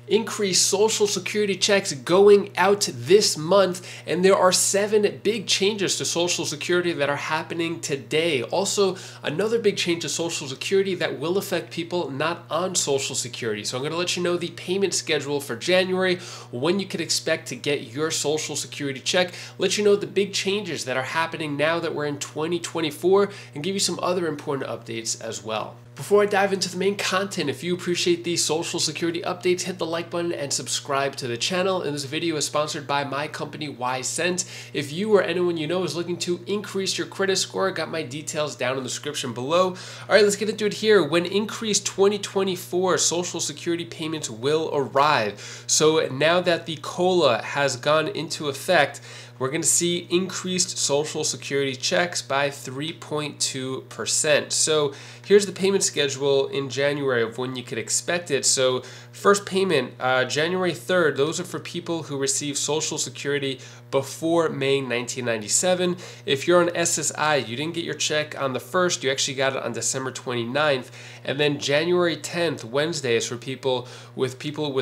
increased Social Security checks going out this month, and there are 7 big changes to Social Security that are happening today. Also, another big change to Social Security that will affect people not on Social Security. So I'm going to let you know the payment schedule for January, when you can expect to get your Social Security check, let you know the big changes that are happening now that we're in 2024, and give you some other important updates as well. Before I dive into the main content, if you appreciate these Social Security updates, hit the like button and subscribe to the channel. And this video is sponsored by my company, YSent. If you or anyone you know is looking to increase your credit score, I got my details down in the description below. All right, let's get into it here. When increased 2024 Social Security payments will arrive. So now that the COLA has gone into effect, we're going to see increased Social Security checks by 3.2%. So here's the payment schedule in January of when you could expect it. So first payment, January 3rd, those are for people who receive Social Security before May 1997. If you're on SSI, you didn't get your check on the 1st, you actually got it on December 29th. And then January 10th, Wednesday, is for people with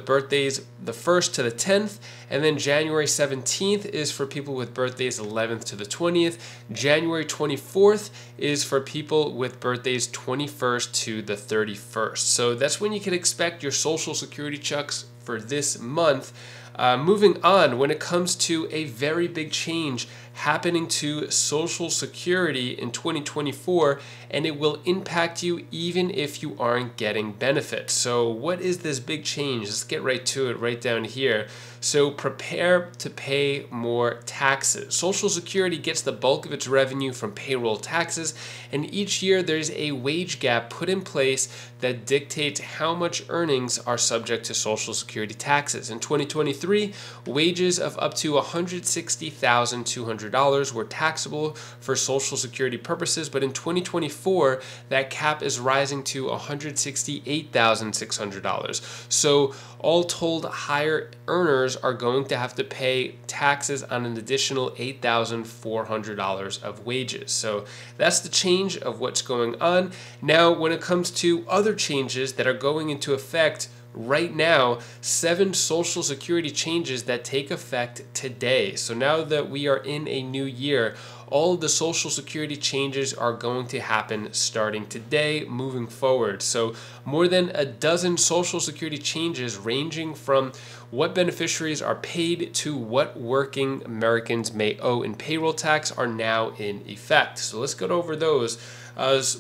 birthdays the 1st to the 10th. And then January 17th is for people with birthdays 11th to the 20th. January 24th is for people with birthdays 21st to the 31st. So that's when you can expect your Social Security checks for this month. Moving on, when it comes to a very big change happening to Social Security in 2024, and it will impact you even if you aren't getting benefits. So what is this big change? Let's get right to it right down here. So prepare to pay more taxes. Social Security gets the bulk of its revenue from payroll taxes, and each year there's a wage gap put in place that dictates how much earnings are subject to Social Security taxes. In 2023, wages of up to $160,200 were taxable for Social Security purposes, but in 2024, that cap is rising to $168,600. So all told, higher earners are going to have to pay taxes on an additional $8,400 of wages. So that's the change of what's going on. Now, when it comes to other changes that are going into effect right now, 7 Social Security changes that take effect today. So now that we are in a new year, all of the Social Security changes are going to happen starting today, moving forward. So more than a dozen Social Security changes ranging from what beneficiaries are paid to what working Americans may owe in payroll tax are now in effect. So let's go over those.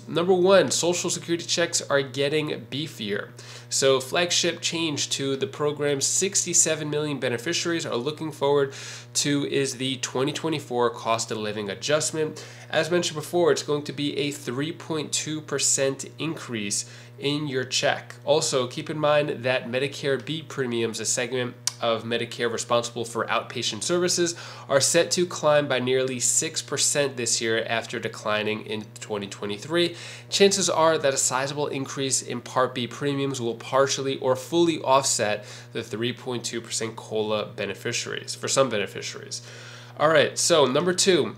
Number 1, Social Security checks are getting beefier. So flagship change to the program's 67 million beneficiaries are looking forward to is the 2024 cost of living adjustment. As mentioned before, it's going to be a 3.2% increase in your check. Also, keep in mind that Medicare B premiums, a segment of Medicare responsible for outpatient services, are set to climb by nearly 6% this year after declining in 2023. Chances are that a sizable increase in Part B premiums will partially or fully offset the 3.2% COLA beneficiaries, for some beneficiaries. All right, so number 2.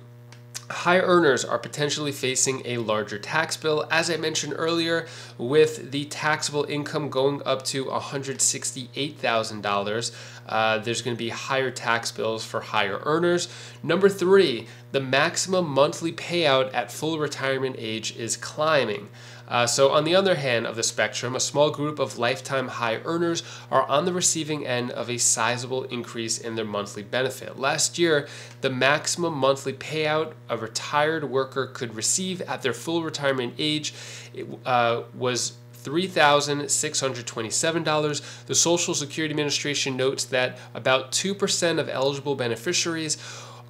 High earners are potentially facing a larger tax bill. As I mentioned earlier, with the taxable income going up to $168,000, there's going to be higher tax bills for higher earners. Number 3, the maximum monthly payout at full retirement age is climbing. So on the other hand of the spectrum, a small group of lifetime high earners are on the receiving end of a sizable increase in their monthly benefit. Last year, the maximum monthly payout a retired worker could receive at their full retirement age was $3,627. The Social Security Administration notes that about 2% of eligible beneficiaries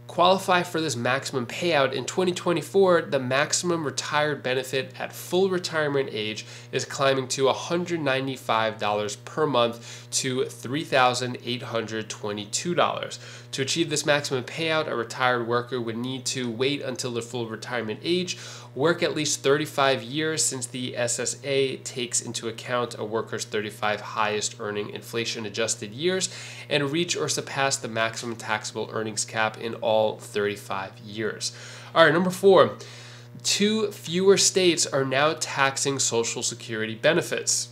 qualify for this maximum payout. In 2024, the maximum retired benefit at full retirement age is climbing to $195 per month to $3,822. To achieve this maximum payout, a retired worker would need to wait until their full retirement age, work at least 35 years since the SSA takes into account a worker's 35 highest earning inflation-adjusted years, and reach or surpass the maximum taxable earnings cap in all 35 years. All right, number 4, 2 fewer states are now taxing Social Security benefits.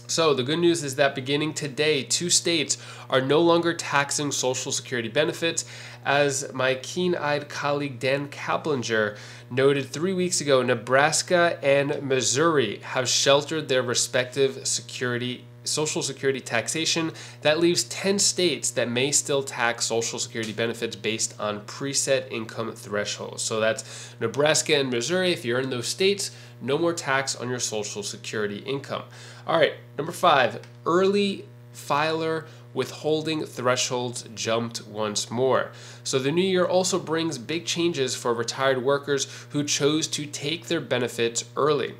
So the good news is that beginning today, 2 states are no longer taxing Social Security benefits. As my keen-eyed colleague Dan Kaplinger noted 3 weeks ago, Nebraska and Missouri have sheltered their respective Social Security taxation. That leaves 10 states that may still tax Social Security benefits based on preset income thresholds. So that's Nebraska and Missouri. If you're in those states, no more tax on your Social Security income. All right, number 5, early filer withholding thresholds jumped once more. So the new year also brings big changes for retired workers who chose to take their benefits early.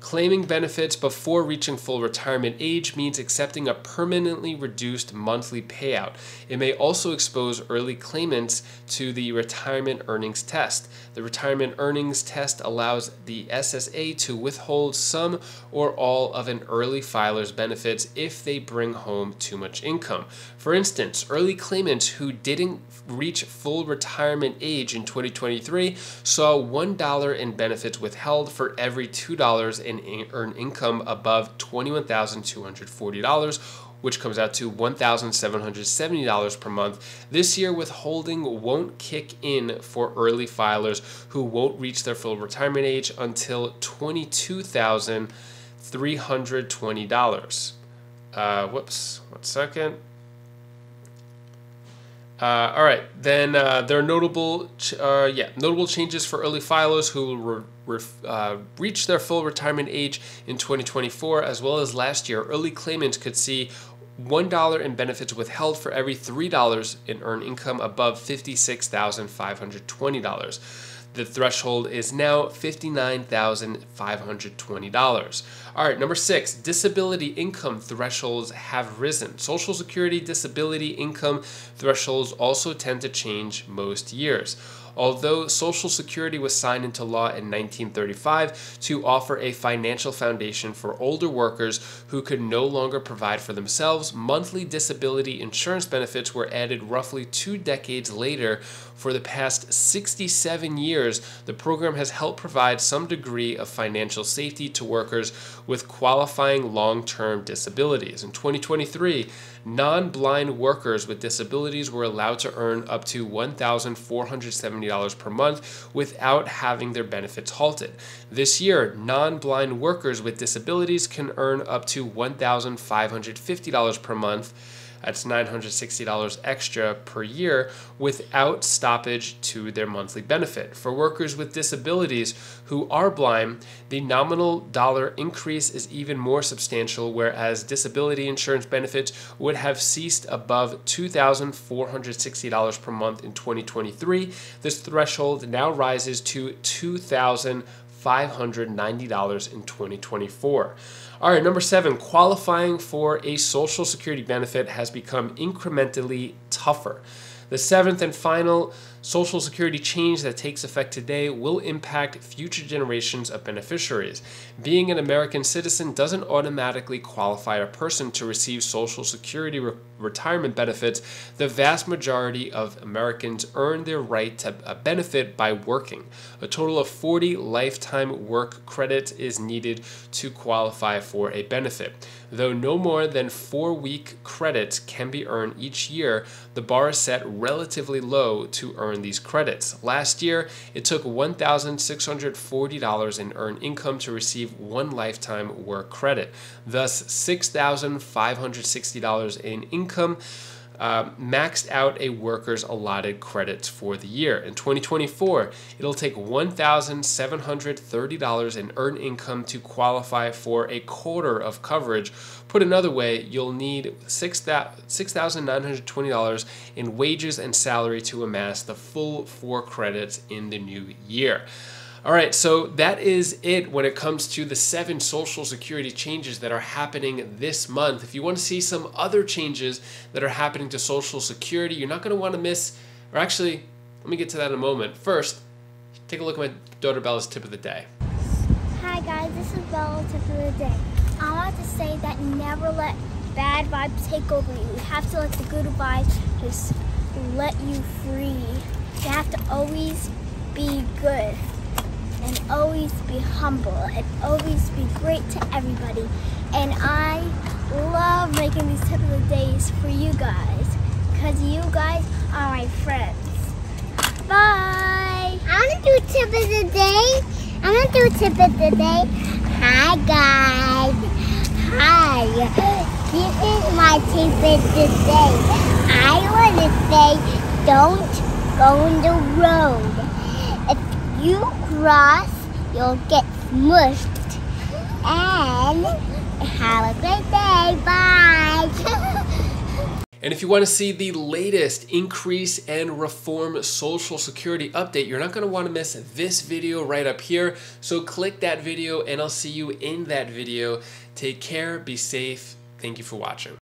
Claiming benefits before reaching full retirement age means accepting a permanently reduced monthly payout. It may also expose early claimants to the retirement earnings test. The retirement earnings test allows the SSA to withhold some or all of an early filer's benefits if they bring home too much income. For instance, early claimants who didn't reach full retirement age in 2023 saw $1 in benefits withheld for every $2 in earned income above $21,240, which comes out to $1,770 per month. This year, withholding won't kick in for early filers who won't reach their full retirement age until $22,320. Whoops, 1 second. All right, then there are notable changes for early filers who will reach their full retirement age in 2024, as well as last year. Early claimants could see $1 in benefits withheld for every $3 in earned income above $56,520. The threshold is now $59,520. All right, number 6, disability income thresholds have risen. Social Security disability income thresholds also tend to change most years. Although Social Security was signed into law in 1935 to offer a financial foundation for older workers who could no longer provide for themselves, monthly disability insurance benefits were added roughly 2 decades later. For the past 67 years, the program has helped provide some degree of financial safety to workers with qualifying long-term disabilities. In 2023, non-blind workers with disabilities were allowed to earn up to $1,470 per month without having their benefits halted. This year, non-blind workers with disabilities can earn up to $1,550 per month. That's $960 extra per year without stoppage to their monthly benefit. For workers with disabilities who are blind, the nominal dollar increase is even more substantial, whereas disability insurance benefits would have ceased above $2,460 per month in 2023. This threshold now rises to $2,590 in 2024. All right, number 7, qualifying for a Social Security benefit has become incrementally tougher. The 7th and final Social Security change that takes effect today will impact future generations of beneficiaries. Being an American citizen doesn't automatically qualify a person to receive Social Security retirement benefits. The vast majority of Americans earn their right to a benefit by working. A total of 40 lifetime work credits is needed to qualify for a benefit. Though no more than 4-week credits can be earned each year, the bar is set relatively low to earn these credits. Last year, it took $1,640 in earned income to receive 1 lifetime work credit. Thus, $6,560 in income maxed out a worker's allotted credits for the year. In 2024, it'll take $1,730 in earned income to qualify for a quarter of coverage. Put another way, you'll need $6,920 in wages and salary to amass the full 4 credits in the new year. All right, so that is it when it comes to the 7 Social Security changes that are happening this month. If you want to see some other changes that are happening to Social Security, you're not going to want to miss, or actually, let me get to that in a moment. First, take a look at my daughter Bella's tip of the day. Hi guys, this is Bella's tip of the day. I want to say that never let bad vibes take over you. You have to let the good vibes just let you free. You have to always be good. and always be humble and always be great to everybody. And I love making these tip of the days for you guys because you guys are my friends. Bye! I want to do a tip of the day. Hi guys. Hi. This is my tip of the day. I want to say don't go on the road. If you cross, you'll get smushed. And have a great day. Bye. And if you want to see the latest increase and reform Social Security update, you're not going to want to miss this video right up here. So click that video and I'll see you in that video. Take care, be safe. Thank you for watching.